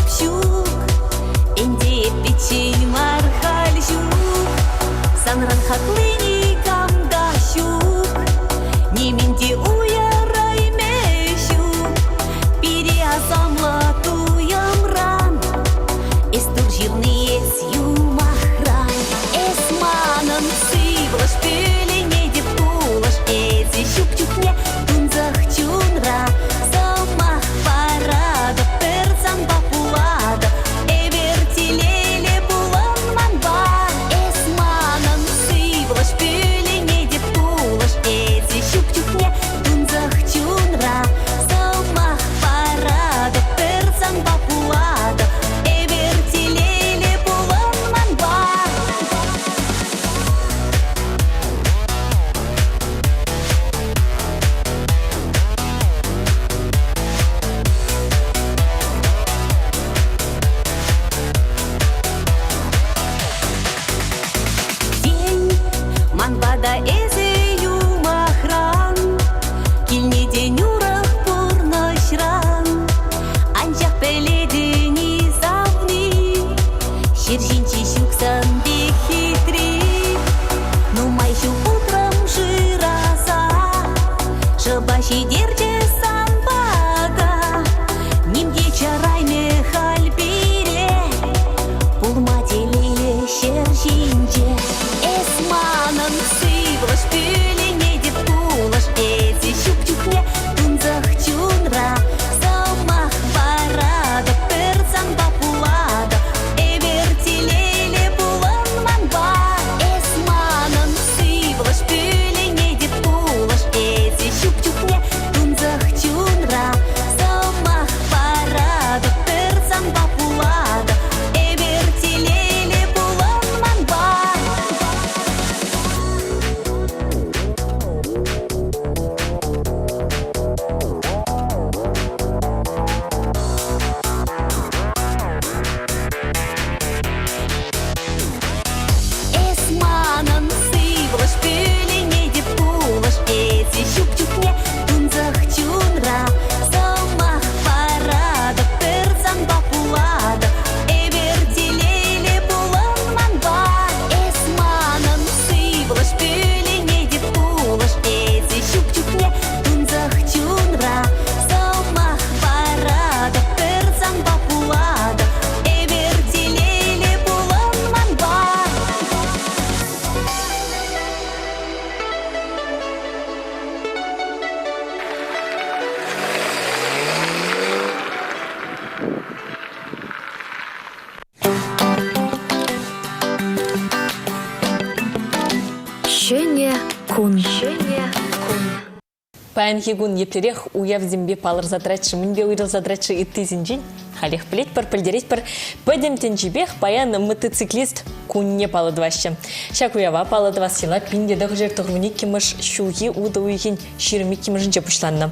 Паян хигун еплерех уяв зембе палыр задратшы, мінбе уйрыл задратшы итты зинжин. Халех плеть пар, пальдереть пар, падем тенчебех паян мотоциклист кунне паладваще. Шак уява паладва села пинде дағжер тұғвыник кемыш шуги уды уйхин ширемик кемышынче пушланна.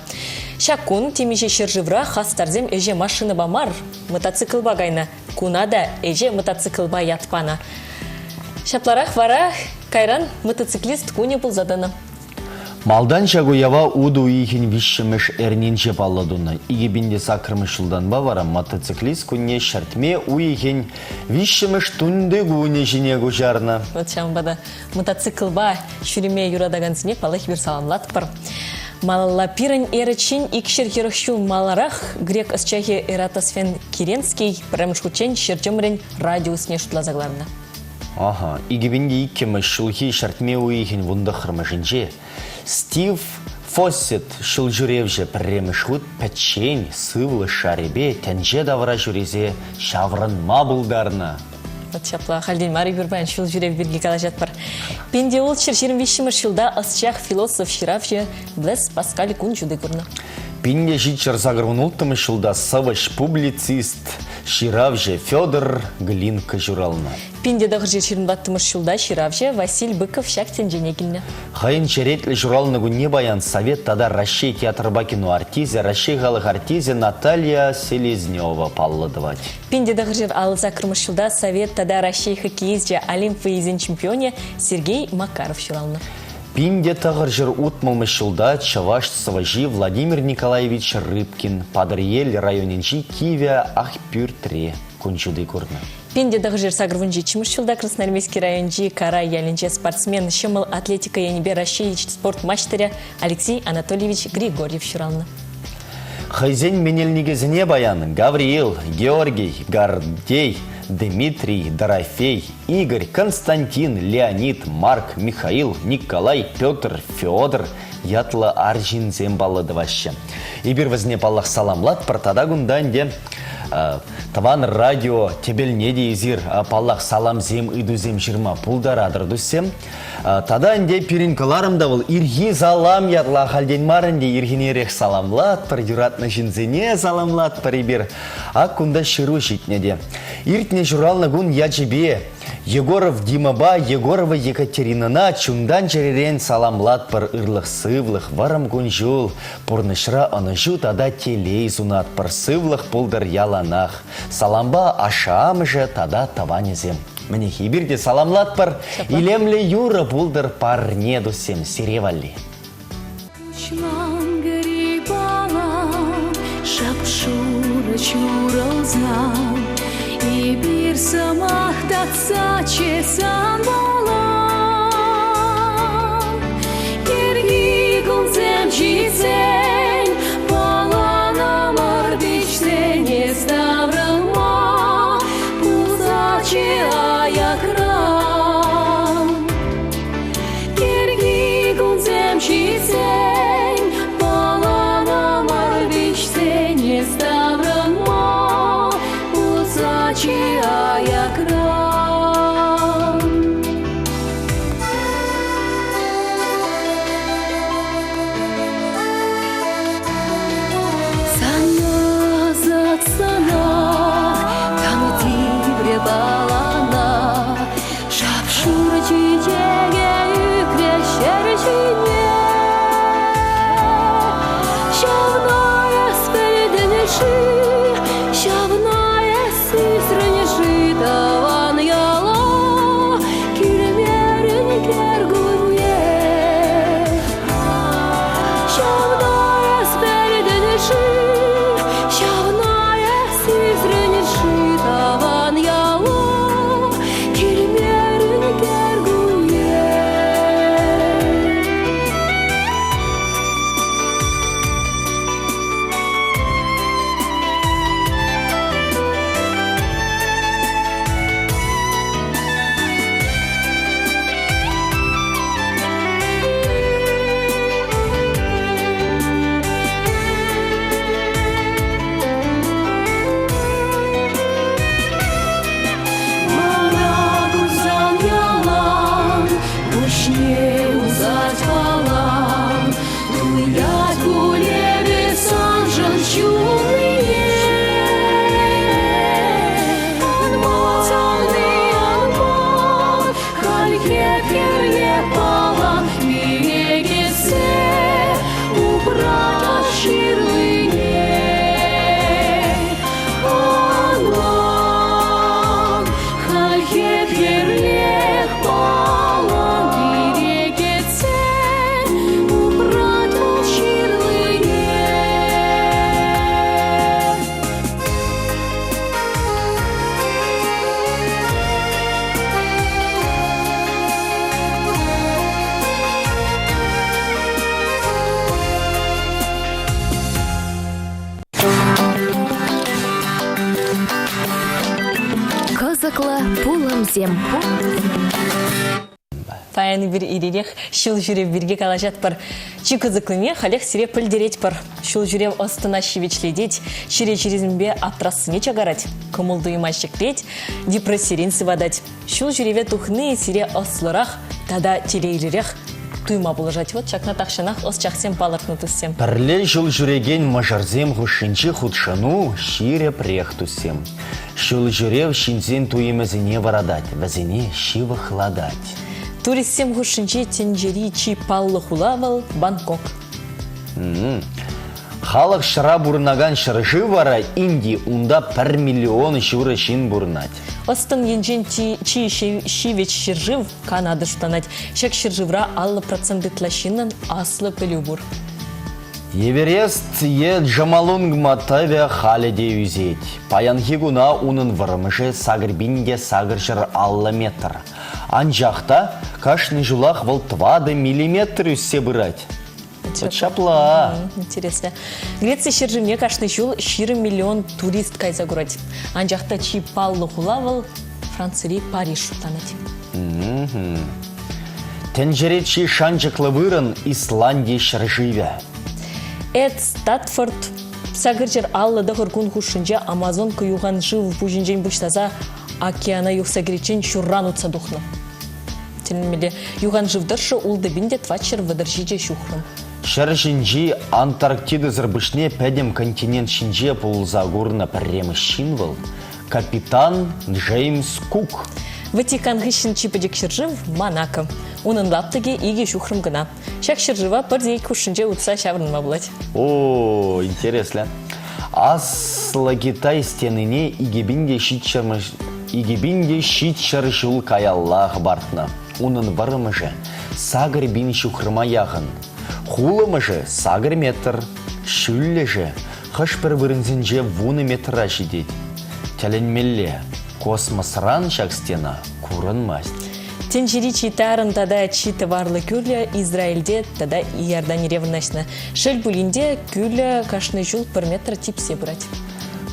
Шак кун темеше шыржывра хастарзем эже машина бамар, мотоцикл багайна, кунада эже мотоцикл ба ятпана. Шапларах вара кайран мотоциклист куне был задана. Малдан шагуява уду ихин вишшіміш әрненше палладуны. Игебінде сакрымышылдан бавара мотоциклист күнне шартме уихин вишшіміш түнді күне жіне күжарна. Вот шамбада мотоцикл ба шүреме юрадаган зіне палых бір саламлат бар. Малала пирен эречин икшер херохшу маларах грек асчахи эратосфен Киренский прамшхучен шерчемрен радиус не шутла заглавна. Ага, игебінде иккеміш шылхи шартме уихин вундахырмышынче. Стив Фоссет шыл жүревже премешхут пәтчен сывлы шаребе тәнже давара жүрезе шаврын мабылдарына. Вот шапла халден мари бірбән шыл жүрев бірге калажат бар. Пенде ол шыр 25 шылда асчах философ ширавже Блэс Паскаль күн жүді көрні. Пенде житчер загырвын ұлттымы шылда саваш публицист ширавже Федор Глинка журалына. Пенде дағыр жер 27 шылда ширавже Василь Быков шактен жене келіне. Хайын черетлі журалны күнне баян совет тада Рашей театрба кино артизе, Рашей ғалық артизе Наталья Селезнева палладывать. Пенде дағыр жер алыза кірміш шылда совет тада Рашей хоккеизже Олимп выезен чемпионе Сергей Макаров журалына. Пинде тағыр жыр утмылмы шылда Чаваш Саважи Владимир Николаевич Рыбкин Падриель районенчи Кивя Ахпюртре күнчуды көрні. Пенде дағыр жер сағырвынжи чимыш шылда Красноармейский районжи Кара яленче спортсмен Шемыл атлетика янебе Рашей спорт матчтаря Алексей Анатольевич Григорьев журалына. Хайзен менелнигезіне баян Гавриил, Георгий, Гордей, Дмитрий, Дорофей, Игорь, Константин, Леонид, Марк, Михаил, Николай, Петр, Федор, Ятла Аржин зембалладываще. Ибір візне паллах саламлат партадагунданде таван радио тебелне дейзір паллах салам зем иду зем жирма пулдарадыр дүссем. Тада анде пиринкаларымда был ирги залам ятла халден марынде иргинерех саламлат пар юратны жинзене саламлат пар ибір. Кунда шыру житнеде. Иртне журалны гун ячебе. Егоров Димаба, Егорова Екатеринана, чундан черерен саламлат пар ырлых сывлых, варам гунжул, пурнышра анажу тада телей зунат пар сывлых пулдар яланах. Саламба ашамыжы тада таванезем. Мне хибирде саламлат пар, илемле юра пулдар пар недусем сиревали. Шапшура чурал знал, и бир самах татса чесан бола. Ерги гунзем чизен, палана мардичте не ставрылма, пузаче аякрам. Ерги гунзем чизен, палана мардичте не ставрылма, пузаче аякрам. сем-сем. Паяны бір иререк шыл жүрев бірге калажат бар. Чикызықлыне халех сире пілдерет бар. Шыл жүрев остына шевечледет, шире черезімбе атрасыне чагарать. Кымылды имашчеклет, депрессерин сывадать. Шыл жүреве тухны сире ослырах, тада телейлерек туйма булажать. Вот чакна тақшанах ос чақсем палыртны туссем. Пірле жыл жүреген мажарзем хушинчи худшану шире прех туссем. Шыл жүрев шинзен туйымызыне варадать, вазине шивы хладать. Туристсем хушинчи тенджери чи паллы хулавал Бангкок. Халық шыра бурнаган шырышы вара инди унда 1 миллион шуры шин бурнать. Остын енжен чи шивеч шыржыв Канада штанать. Шак шыржывра 50% тлашинын аслы пылюбур. Эверест е Джамалунг матаве халеде юзеть. Паянхигуна унын варымышы сагырбинге сагыршыр 50 метр. Анжақта кашны жулах вол 20 миллиметр үссе бырать. Вот шапла. Интересно. Греция шыржымне кашны жул 4 миллион турист кайза гурать. Анжақта чи паллы хулавал Францери Париж штанать. Тенджере чи шанчыклы вырын Исландия шыржыве. Эд Статфорд сагыржыр аллы дағыр күн хушынжа Амазон күйуған жыл бұжынжен бұштаза океана юқса керечен шурран ұтса дұқны. Телінмелі юған жывдыршы улды бінде твачыр выдыржиже шухрын. Шыржынжи Антарктида зырбышне пәдем континент шинже пулза гурна пірремі шинвыл. Капитан Джеймс Кук. Ватикан ғышын чипадек шыржыв Монако. Унын лаптыге иге шухрым гына. Шак шыржыва бірдей күшінже ұтса шаврынма бұлад. О, интересно. Аслы Китай стеніне игебінде щит шыршыл каяллах бартна. Унын варымыжы сагыр бин шухрыма яғын. Хулымыжы сагыр метр, шүллежі қыш бір вырынзінже вуны метра жидет. Тәленмелле космосран шак стена курын масть. Тенжери читарын тада читы варлы күрлі Израильде тада Иордани ревнашна. Шел булинде күрлі кашны жул per метр типсе брать.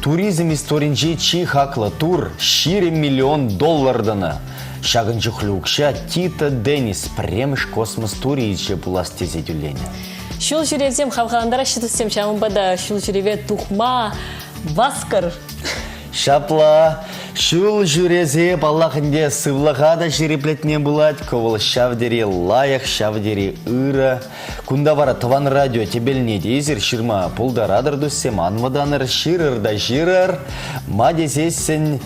Туризм историнже чи хаклы тур $4 миллион Шагын жүхлюкша Тита Денис премеш космос туризже буластезе дюлене. Шул жүревзем хавхаландара шытысем шамынбада шул жүреве тухма васкар. Шапла, шул жүрезе баллахынде сывлыға да жереплетне булать, ковыл шавдери лайық, шавдери ыра. Кунда вара тыван радио тебеліне дейзір шырма пулдарадыр дүссем анваданыр шырыр да жырыр. Ма дезесін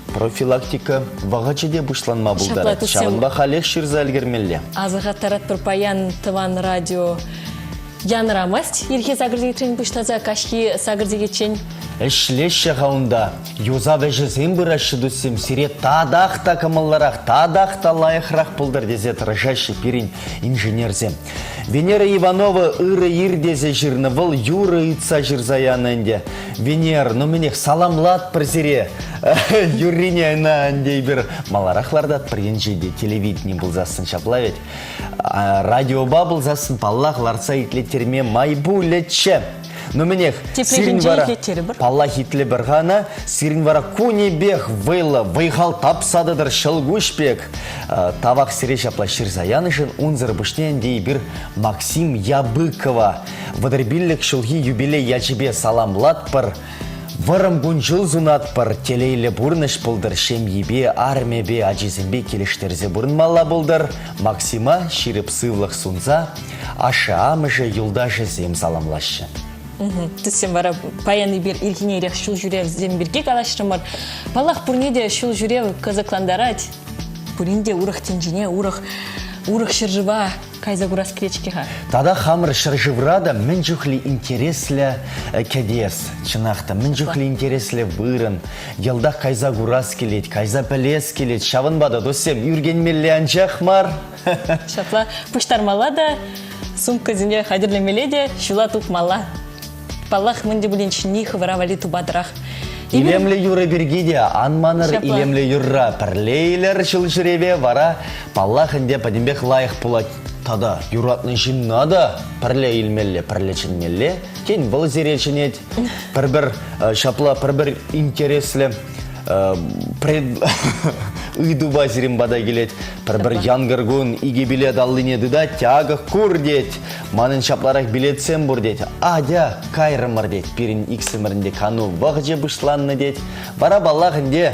профилактика вағачыде бұшланма бұлдарат. Шавынба қалек шырза әлгермелі. Азыға тарат бір паян тыван радио янрамасть. Ерхе сагырдегі трен бұштаза кашки сагырдегі чен. Эшлеші ғаунда, юза вәжізен бұрашы дүсім, сире тадақта кымылларақ, тадақта лайықрақ бұлдар дезет рыжашы перін инженерзем. Венера Иванова ыры ирдезе жирны выл юры ұйтса жирзаянынде. Венер, ну менех саламлат бір зире. Юрине айна андей бір маларақлардат бір енжейде телевидение бұлзасын шаплавет. Радиоба бұлзасын паллақ ларса итлеттерме майбу летче. Но менех сирин вара палла хитле бірғана, сирин вара куни бех вейла, вейхал тапсадыдыр шылгушпек. Тавақ сире шапла шырзаянышын унзыр бұшнен дей бір Максим Ябыкова. Вадырбиллік шылги юбилей ячебе саламлат пыр. Варым гун жыл зунат пыр. Телейлі бұрныш бұлдыр шем ебе, армебе, ажизімбе келіштерзе бұрынмалла бұлдыр. Максима ширіп сывлық сунза, ашы амыжы юлдашы зем саламлашы. Түссен бара паяны бір иргенерек шул жүрев земберге калашырмар. Палақ бұрнеде шул жүрев казакландарать. Бұрінде урық тенжіне, урық шыржыва кайза курас кречкеға. Тада хамыр шыржыврада мен жүхлі интереслі кәдес. Чынақта, мен жүхлі интереслі вырын. Елдақ кайза курас келет, кайза пәлес келет. Шавынбада досем, үргенмелі анжақ мар. Шапла пұштармала да, сумка зіне қадірлемеле де, шула тұқмала. Палах мынде бүленшіні хывыравали тубадырақ. Илемлі юры бергеде, анманыр илемлі юрра пірлейлер шыл жүреве вара паллахынде падимбек лайық пулат. Тада юратны жиннада пірле илмелі, пірле чынмелі. Кен бұл зеречінет, пір-бір шапла, пір-бір интереслі Ыдуба зирим бада келет. Бір янгыргун иге билет аллыне дыда тяга кур дет. Манын шапларак билетсем бур дет. Адя кайрымыр дет. Пирин иксімірінде кану вағже бұшланны дет. Бара баллағынде.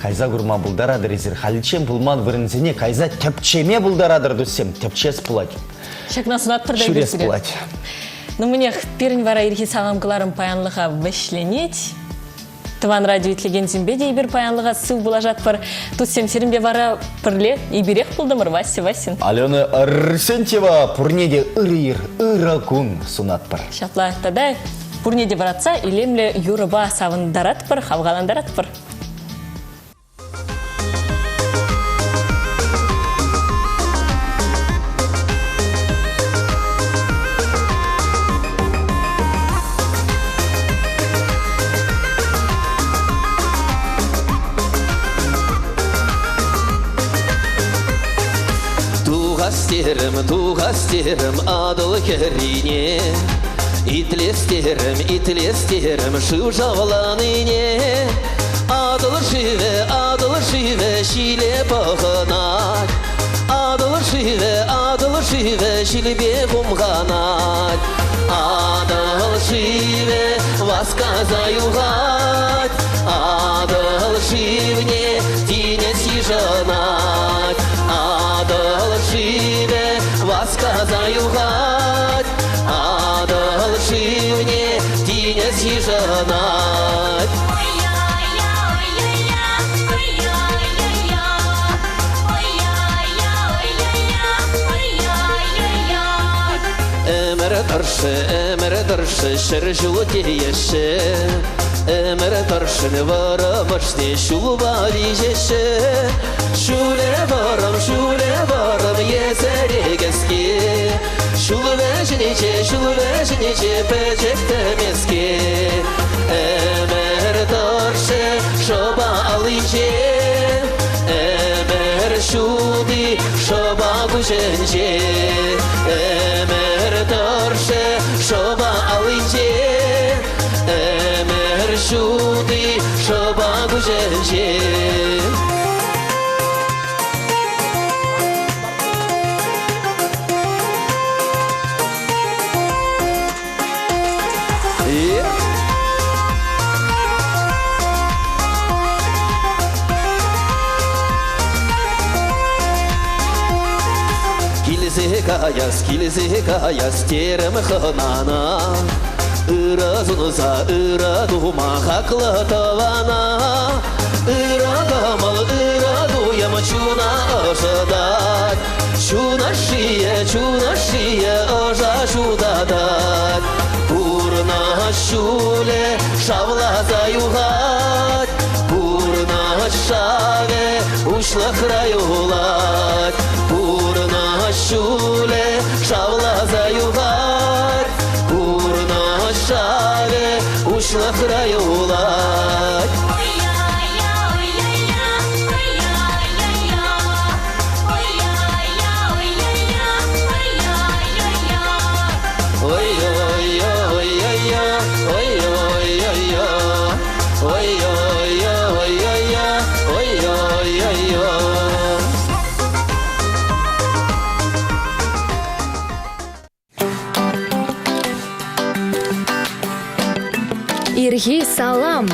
Кайза гурма булдарадыр изір. Халичем пулман вырынзене кайза тепчеме булдарадыр дұссем. Тепчес пулать. Шакна сунат пырдай Шурес берсіре. пулать. Ну, мне пирин вара ирхи саламкаларым паянлыға вешленеть. Тыван радио итлеген зимбеде ибір паянлыға сыв булажат пар. Туссем серімбе вара пырле ибірех пулдымыр Васин. Алена Арсентьева пурнеде ырыр, ыракун сунат пар. Шапла тада пурнеде варатса илемле юрыба савындарат пар, хавгаландарат пар. Туғастерім адыл керіне, итлестерім шыу жавланыне. Адыл живе шиле пағынат, адыл живе шилбе ғумғанат. Адыл живе васказаюғат, адыл живне тинес ежанат. Адыл живе васказаюғат, адыл живне тинес ежанат. Әмір дұршы шыр жүлте еші, әмір дұршын варымышне шул бали жеші. Шуле барым есерегеске, шул вәжінече пәжектемеске. Әмір дұршы шоба алынче, әмір шуды шоба күшенче. Әмір дұршы шоба алынче, әмір шуды шоба күшенче. Kilise kayas terem xanana, ırazınıza ıraduma haklı tavana. Iradamalı iraduyam çuna aşadat, çuna şiye aşa şudadat. Burna şule şavlaza yuhat, burna şave uşla krayulat. Burna şule şavlaza yuhat, burna şave uşla krayulat. Ирги салам!